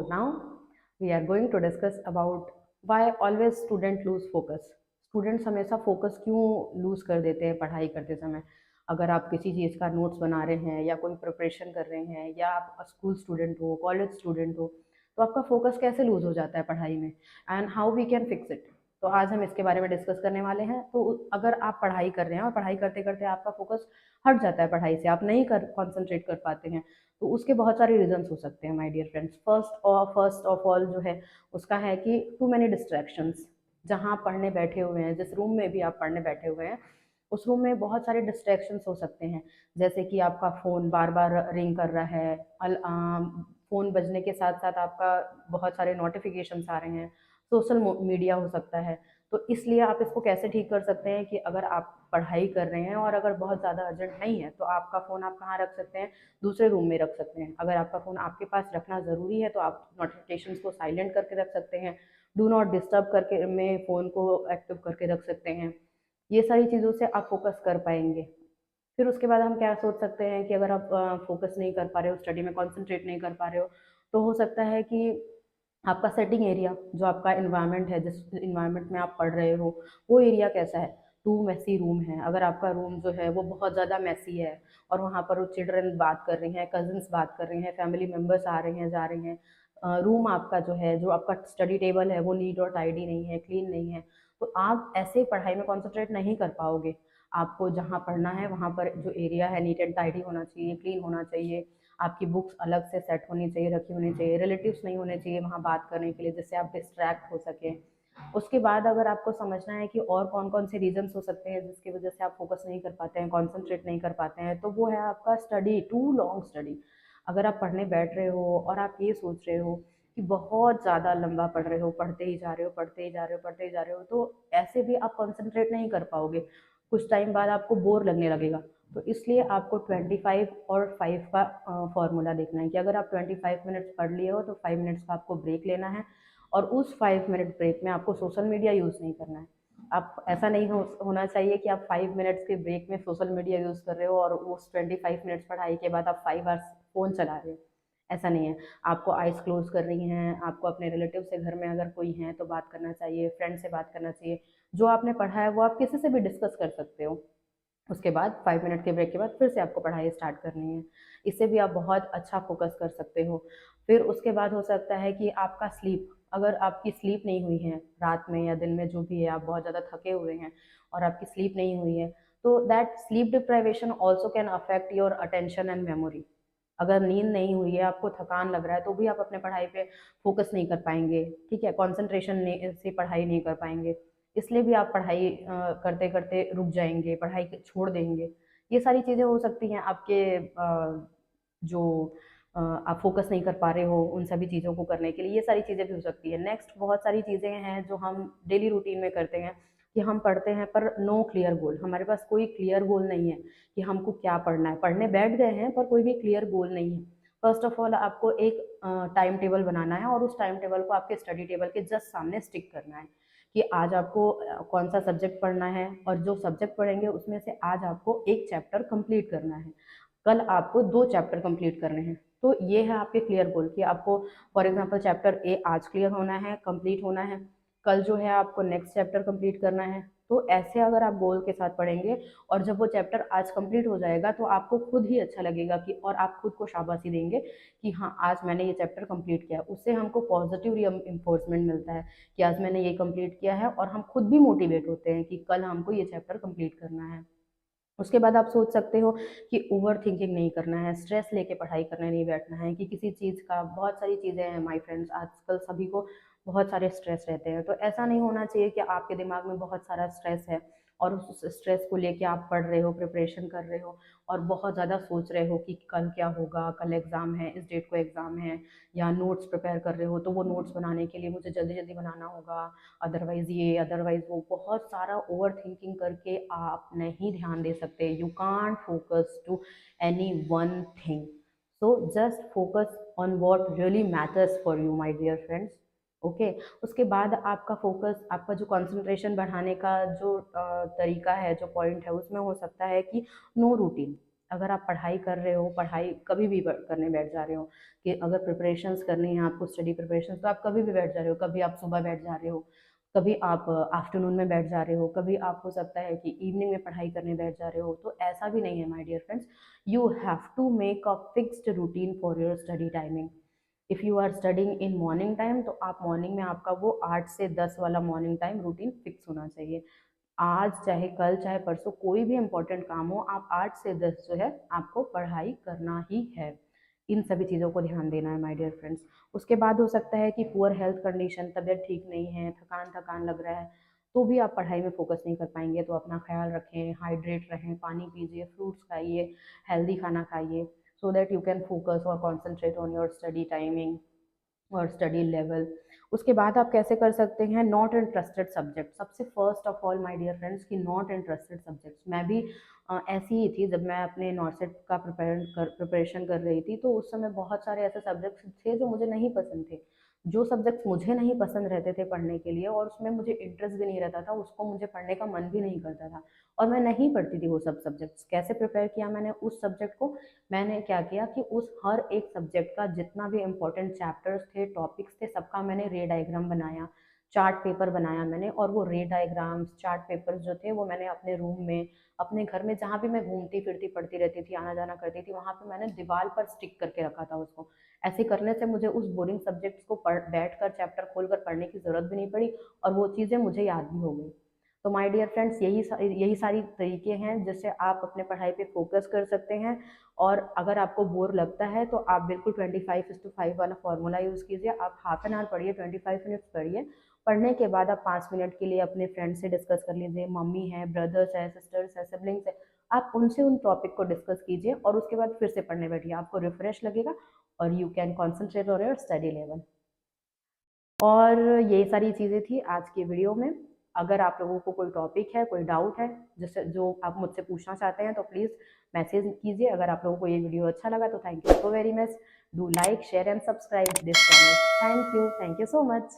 now we are going to discuss about why always student lose focus. Students हमेशा focus क्यों loose कर देते हैं पढ़ाई करते समय। अगर आप किसी चीज़ का नोट्स बना रहे हैं या कोई प्रिपरेशन कर रहे हैं या आप स्कूल स्टूडेंट हो, कॉलेज स्टूडेंट हो, तो आपका फोकस कैसे लूज हो जाता है पढ़ाई में and how we can fix it. तो आज हम इसके बारे में डिस्कस करने वाले हैं। तो अगर आप पढ़ाई कर रहे हैं और पढ़ाई करते करते आपका फोकस हट जाता है पढ़ाई से, आप नहीं कर कॉन्सेंट्रेट कर पाते हैं, तो उसके बहुत सारे रीजंस हो सकते हैं my dear friends. First of all जो है उसका है कि टू मैनी डिस्ट्रैक्शंस। जहाँ आप पढ़ने बैठे हुए हैं, जिस रूम में भी आप पढ़ने बैठे हुए हैं, उस रूम में बहुत सारे डिस्ट्रैक्शंस हो सकते हैं। जैसे कि आपका फ़ोन बार बार रिंग कर रहा है, फ़ोन बजने के साथ साथ आपका बहुत सारे नोटिफिकेशंस आ रहे हैं, सोशल मीडिया हो सकता है। तो इसलिए आप इसको कैसे ठीक कर सकते हैं कि अगर आप पढ़ाई कर रहे हैं और अगर बहुत ज़्यादा अर्जेंट नहीं है तो आपका फ़ोन आप कहाँ रख सकते हैं, दूसरे रूम में रख सकते हैं। अगर आपका फ़ोन आपके पास रखना ज़रूरी है तो आप नोटिफिकेशंस को साइलेंट करके रख सकते हैं, डू नॉट डिस्टर्ब करके में फ़ोन को एक्टिव करके रख सकते हैं। ये सारी चीज़ों से आप फोकस कर पाएंगे। फिर उसके बाद हम क्या सोच सकते हैं कि अगर आप फोकस नहीं कर पा रहे हो, स्टडी में कॉन्सेंट्रेट नहीं कर पा रहे हो, तो हो सकता है कि आपका सेटिंग एरिया, जो आपका इन्वायरमेंट है, जिस इन्वायरमेंट में आप पढ़ रहे हो, वो एरिया कैसा है। टू मैसी रूम है, अगर आपका रूम जो है वो बहुत ज़्यादा मैसी है और वहाँ पर वो चिल्ड्रन बात कर रही हैं, कजिन्स बात कर रहे हैं, फैमिली मेम्बर्स आ रहे हैं जा रहे हैं, रूम आपका जो है, जो आपका स्टडी टेबल है वो नीट और टाइडी नहीं है, क्लीन नहीं है, तो आप ऐसे पढ़ाई में कॉन्सेंट्रेट नहीं कर पाओगे। आपको जहाँ पढ़ना है वहाँ पर जो एरिया है नीट एंड टाइडी होना चाहिए, क्लीन होना चाहिए, आपकी बुक्स अलग से सेट होनी चाहिए, रखी होनी चाहिए, रिलेटिव्स नहीं होने चाहिए वहाँ बात करने के लिए जिससे आप डिस्ट्रैक्ट हो सकें। उसके बाद अगर आपको समझना है कि और कौन कौन से रीजंस हो सकते हैं जिसकी वजह से आप फोकस नहीं कर पाते हैं, कॉन्सेंट्रेट नहीं कर पाते हैं, तो वो है आपका स्टडी, टू लॉन्ग स्टडी। अगर आप पढ़ने बैठ रहे हो और आप ये सोच रहे हो कि बहुत ज़्यादा लंबा पढ़ रहे हो, पढ़ते ही जा रहे हो, पढ़ते ही जा रहे हो, पढ़ते ही जा रहे हो, तो ऐसे भी आप कॉन्सेंट्रेट नहीं कर पाओगे। कुछ टाइम बाद आपको बोर लगने लगेगा। तो इसलिए आपको 25 और 5 का फॉर्मूला देखना है कि अगर आप 25 मिनट्स पढ़ लिए हो तो 5 मिनट्स का आपको ब्रेक लेना है और उस 5 मिनट ब्रेक में आपको सोशल मीडिया यूज़ नहीं करना है। आप ऐसा नहीं होना चाहिए कि आप 5 मिनट्स के ब्रेक में सोशल मीडिया यूज़ कर रहे हो और उस 25 मिनट्स पढ़ाई के बाद आप 5 आवर्स फ़ोन चला रहे हो। ऐसा नहीं है। आपको आइज़ क्लोज़ कर रही हैं, आपको अपने रिलेटिव से घर में अगर कोई हैं तो बात करना चाहिए, फ्रेंड से बात करना चाहिए। जो आपने पढ़ा है वो आप किसी से भी डिस्कस कर सकते हो। उसके बाद 5 मिनट के ब्रेक के बाद फिर से आपको पढ़ाई स्टार्ट करनी है। इससे भी आप बहुत अच्छा फ़ोकस कर सकते हो। फिर उसके बाद हो सकता है कि आपका स्लीप, अगर आपकी स्लीप नहीं हुई है रात में या दिन में जो भी है, आप बहुत ज़्यादा थके हुए हैं और आपकी स्लीप नहीं हुई है, तो that sleep deprivation also can affect your attention and memory. अगर नींद नहीं हुई है, आपको थकान लग रहा है, तो भी आप अपने पढ़ाई पे फ़ोकस नहीं कर पाएँगे, ठीक है? कॉन्संट्रेशन ने से पढ़ाई नहीं कर पाएँगे। इसलिए भी आप पढ़ाई करते-करते रुक जाएँगे, पढ़ाई छोड़ देंगे। ये सारी चीज़ें हो सकती हैं आपके जो आप फ़ोकस नहीं कर पा रहे हो उन सभी चीज़ों को करने के लिए, ये सारी चीज़ें भी हो सकती हैं। नेक्स्ट बहुत सारी चीज़ें हैं जो हम डेली रूटीन में करते हैं कि हम पढ़ते हैं पर नो क्लियर गोल, हमारे पास कोई क्लियर गोल नहीं है कि हमको क्या पढ़ना है। पढ़ने बैठ गए हैं पर कोई भी क्लियर गोल नहीं है। फर्स्ट ऑफ ऑल आपको एक टाइम टेबल बनाना है और उस टाइम टेबल को आपके स्टडी टेबल के जस्ट सामने स्टिक करना है कि आज आपको कौन सा सब्जेक्ट पढ़ना है और जो सब्जेक्ट पढ़ेंगे उसमें से आज आपको एक चैप्टर कंप्लीट करना है, कल आपको 2 चैप्टर कंप्लीट करने हैं। तो ये है आपके क्लियर गोल कि आपको फॉर एग्जांपल चैप्टर ए आज क्लियर होना है, कंप्लीट होना है, कल जो है आपको नेक्स्ट चैप्टर कंप्लीट करना है। तो ऐसे अगर आप गोल के साथ पढ़ेंगे और जब वो चैप्टर आज कंप्लीट हो जाएगा तो आपको खुद ही अच्छा लगेगा कि और आप खुद को शाबाशी देंगे कि हाँ, आज मैंने ये चैप्टर कंप्लीट किया। उससे हमको पॉजिटिव रिइंफोर्समेंट मिलता है कि आज मैंने ये कंप्लीट किया है और हम खुद भी मोटिवेट होते हैं कि कल हमको ये चैप्टर कंप्लीट करना है। उसके बाद आप सोच सकते हो कि ओवर थिंकिंग नहीं करना है, स्ट्रेस लेके पढ़ाई करने नहीं बैठना है कि किसी चीज़ का, बहुत सारी चीज़ें हैं माय फ्रेंड्स, आजकल सभी को बहुत सारे स्ट्रेस रहते हैं। तो ऐसा नहीं होना चाहिए कि आपके दिमाग में बहुत सारा स्ट्रेस है और उस स्ट्रेस को लेके आप पढ़ रहे हो, प्रिपरेशन कर रहे हो और बहुत ज़्यादा सोच रहे हो कि कल क्या होगा, कल एग्ज़ाम है, इस डेट को एग्ज़ाम है, या नोट्स प्रिपेयर कर रहे हो तो वो नोट्स बनाने के लिए मुझे जल्दी-जल्दी बनाना होगा, अदरवाइज़ ये, अदरवाइज़ वो, बहुत सारा ओवर थिंकिंग करके आप नहीं ध्यान दे सकते। You can't focus to any one thing. So just focus on what really matters for you my dear friends. Okay. उसके बाद आपका फोकस, आपका जो कंसंट्रेशन बढ़ाने का जो तरीका है, जो पॉइंट है, उसमें हो सकता है कि नो रूटीन। अगर आप पढ़ाई कर रहे हो, पढ़ाई कभी भी करने बैठ जा रहे हो, कि अगर प्रिपरेशंस करनी है आपको, स्टडी प्रिपरेशंस, तो आप कभी भी बैठ जा रहे हो, कभी आप सुबह बैठ जा रहे हो, कभी आप आफ्टरनून में बैठ जा रहे हो, कभी आप हो सकता है कि इवनिंग में पढ़ाई करने बैठ जा रहे हो। तो ऐसा भी नहीं है my dear friends, you have to make a fixed routine for your study timing. If you are studying in morning time, तो आप मॉर्निंग में आपका वो 8 से 10 वाला मॉर्निंग टाइम रूटीन फिक्स होना चाहिए। आज चाहे कल चाहे परसों कोई भी इम्पोर्टेंट काम हो, आप 8 से 10 जो है आपको पढ़ाई करना ही है। इन सभी चीज़ों को ध्यान देना है माय डियर फ्रेंड्स। उसके बाद हो सकता है कि पुअर हेल्थ कंडीशन, तबीयत ठीक नहीं है, थकान थकान लग रहा है, तो भी आप पढ़ाई में फोकस नहीं कर पाएंगे। तो अपना ख्याल रखें, हाइड्रेट रहें, पानी पीजिए, फ्रूट्स खाइए, हेल्दी खाना खाइए, so that you can focus और concentrate on your study timing और स्टडी लेवल। उसके बाद आप कैसे कर सकते हैं, नॉट इंटरेस्टेड सब्जेक्ट। सबसे first of all my dear friends की नॉट इंटरेस्टेड सब्जेक्ट्स, मैं भी ऐसी ही थी। जब मैं अपने नॉर्सेट का प्रिपरेशन कर रही थी, तो उस समय बहुत सारे ऐसे सब्जेक्ट्स थे जो मुझे नहीं पसंद थे। जो सब्जेक्ट्स मुझे नहीं पसंद रहते थे पढ़ने के लिए, और उसमें मुझे इंटरेस्ट भी नहीं रहता था, उसको मुझे पढ़ने का मन भी नहीं करता था, और मैं नहीं पढ़ती थी वो सब सब्जेक्ट्स। कैसे प्रिपेयर किया मैंने उस सब्जेक्ट को, मैंने क्या किया कि उस हर एक सब्जेक्ट का जितना भी इम्पोर्टेंट चैप्टर्स थे, टॉपिक्स थे, सबका मैंने रे डायग्राम बनाया, चार्ट पेपर बनाया मैंने। और वो रे डायग्राम्स, चार्ट पेपर्स जो थे, वो मैंने अपने रूम में, अपने घर में, जहाँ भी मैं घूमती फिरती पढ़ती रहती थी, आना जाना करती थी, वहाँ पे मैंने दीवार पर स्टिक करके रखा था उसको। ऐसे करने से मुझे उस बोरिंग सब्जेक्ट्स को बैठ कर चैप्टर खोल कर पढ़ने की ज़रूरत भी नहीं पड़ी, और वो चीज़ें मुझे याद भी हो गई। तो माय डियर फ्रेंड्स, यही सारी तरीके हैं जिससे आप अपने पढ़ाई पे फोकस कर सकते हैं। और अगर आपको बोर लगता है, तो आप बिल्कुल 25:5 वाला फॉर्मूला यूज़ कीजिए। आप हाफ एन आवर पढ़िए, 25 मिनट्स पढ़िए। पढ़ने के बाद आप 5 मिनट के लिए अपने फ्रेंड से डिस्कस कर लीजिए, मम्मी है, ब्रदर्स है, सिस्टर्स है, सिबलिंग्स है, आप उनसे उन टॉपिक को डिस्कस कीजिए, और उसके बाद फिर से पढ़ने बैठिए। आपको रिफ्रेश लगेगा, और you can concentrate on your study level. और ये सारी चीज़ें थी आज की वीडियो में। अगर आप लोगों को कोई टॉपिक है, कोई डाउट है, जिससे जो आप मुझसे पूछना चाहते हैं, तो प्लीज़ मैसेज कीजिए। अगर आप लोगों को ये वीडियो अच्छा लगा, तो thank you so very much. Do like, share and subscribe this channel. Thank you so much.